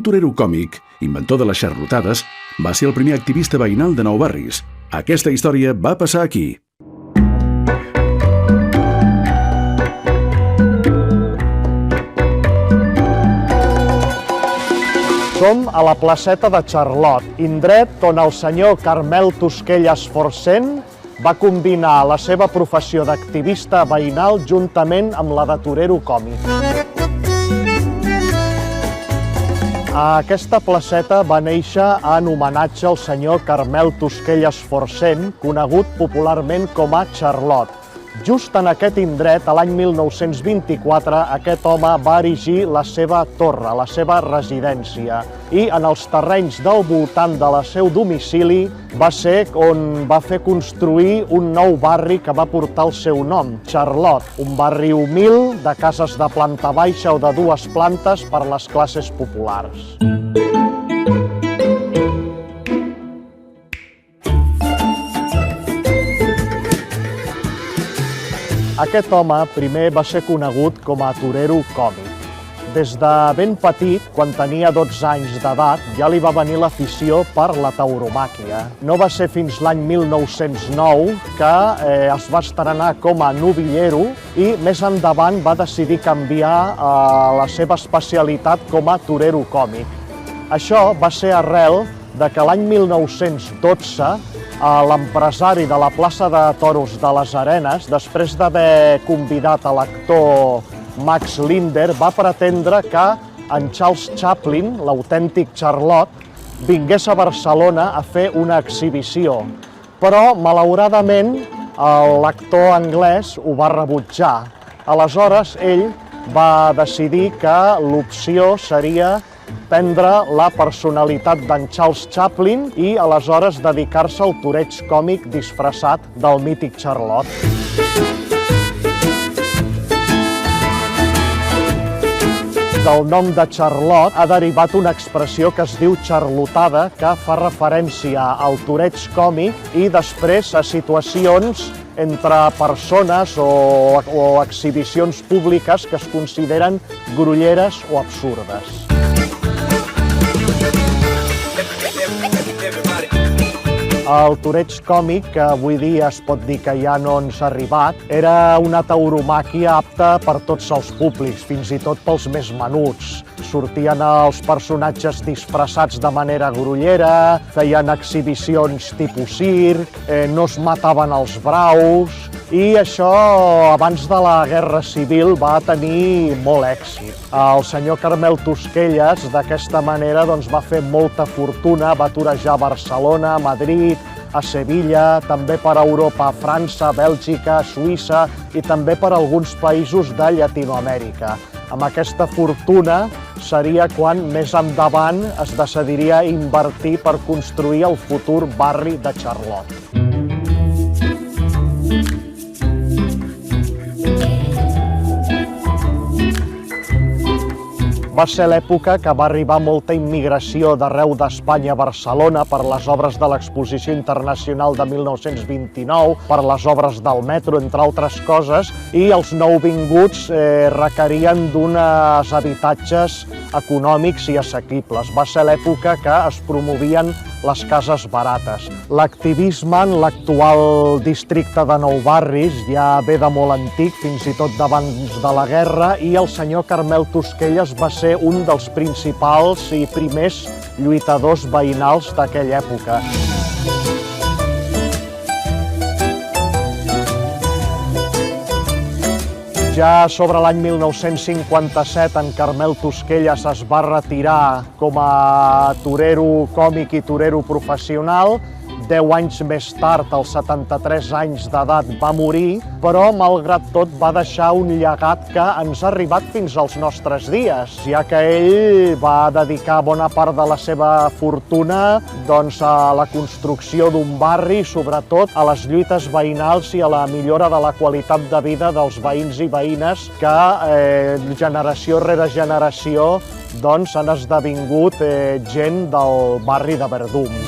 Un torero còmic, inventor de les xarlotades, va ser el primer activista veïnal de Nou Barris. Aquesta història va passar aquí. Som a la placeta de Charlot, indret on el senyor Carmel Tosquelles Forcent va combinar la seva professió d'activista veïnal juntament amb la de torero còmic. Aquesta placeta va néixer en homenatge al senyor Carmel Tosquelles Forcent, conegut popularment com a Charlot. Just en aquest indret, l'any 1924, aquest home va erigir la seva torre, la seva residència, i en els terrenys del voltant del seu domicili va ser on va fer construir un nou barri que va portar el seu nom, Charlot, un barri humil de cases de planta baixa o de dues plantes per les classes populars. Aquest home primer va ser conegut com a torero còmic. Des de ben petit, quan tenia 12 anys d'edat, ja li va venir l'afició per la tauromàquia. No va ser fins l'any 1909 que es va estrenar com a novillero i més endavant va decidir canviar la seva especialitat com a torero còmic. Això va ser arrel de que l'any 1912 l'empresari de la plaça de Toros de les Arenes, després d'haver convidat a l'actor Max Linder, va pretendre que en Charles Chaplin, l'autèntic Charlot, vingués a Barcelona a fer una exhibició. Però, malauradament, l'actor anglès ho va rebutjar. Aleshores, ell va decidir que l'opció seria prendre la personalitat d'en Charles Chaplin i aleshores dedicar-se al toreig còmic disfressat del mític Charlot. Del nom de Charlot ha derivat una expressió que es diu xarlotada, que fa referència al toreig còmic i després a situacions entre persones o exhibicions públiques que es consideren grolleres o absurdes. El toreig còmic, que avui dia es pot dir que ja no ens ha arribat, era una tauromàquia apta per tots els públics, fins i tot pels més menuts. Sortien els personatges disfressats de manera grollera, feien exhibicions tipus circ, no es mataven els braus, i això, abans de la Guerra Civil, va tenir molt èxit. El senyor Carmel Tosquelles, d'aquesta manera, va fer molta fortuna, va torejar a Barcelona, a Madrid, a Sevilla, també per Europa, a França, Bèlgica, Suïssa i també per alguns països de Llatinoamèrica. Amb aquesta fortuna seria quan més endavant es decidiria invertir per construir el futur barri de Charlot. Va ser l'època que va arribar molta immigració d'arreu d'Espanya a Barcelona per les obres de l'Exposició Internacional de 1929, per les obres del metro, entre altres coses, i els nouvinguts requerien d'uns habitatges econòmics i assequibles. Va ser l'època que es promovien les cases barates. L'activisme en l'actual districte de Nou Barris ja ve de molt antic, fins i tot d'abans de la guerra, i el senyor Carmel Tosquelles va ser un dels principals i primers lluitadors veïnals d'aquella època. Ja sobre l'any 1957, en Carmel Tosquelles es va retirar com a torero còmic i torero professional. 10 anys més tard, als 73 anys d'edat, va morir, però, malgrat tot, va deixar un llegat que ens ha arribat fins als nostres dies, ja que ell va dedicar bona part de la seva fortuna a la construcció d'un barri i, sobretot, a les lluites veïnals i a la millora de la qualitat de vida dels veïns i veïnes que, generació rere generació, han esdevingut gent del barri de Verdum.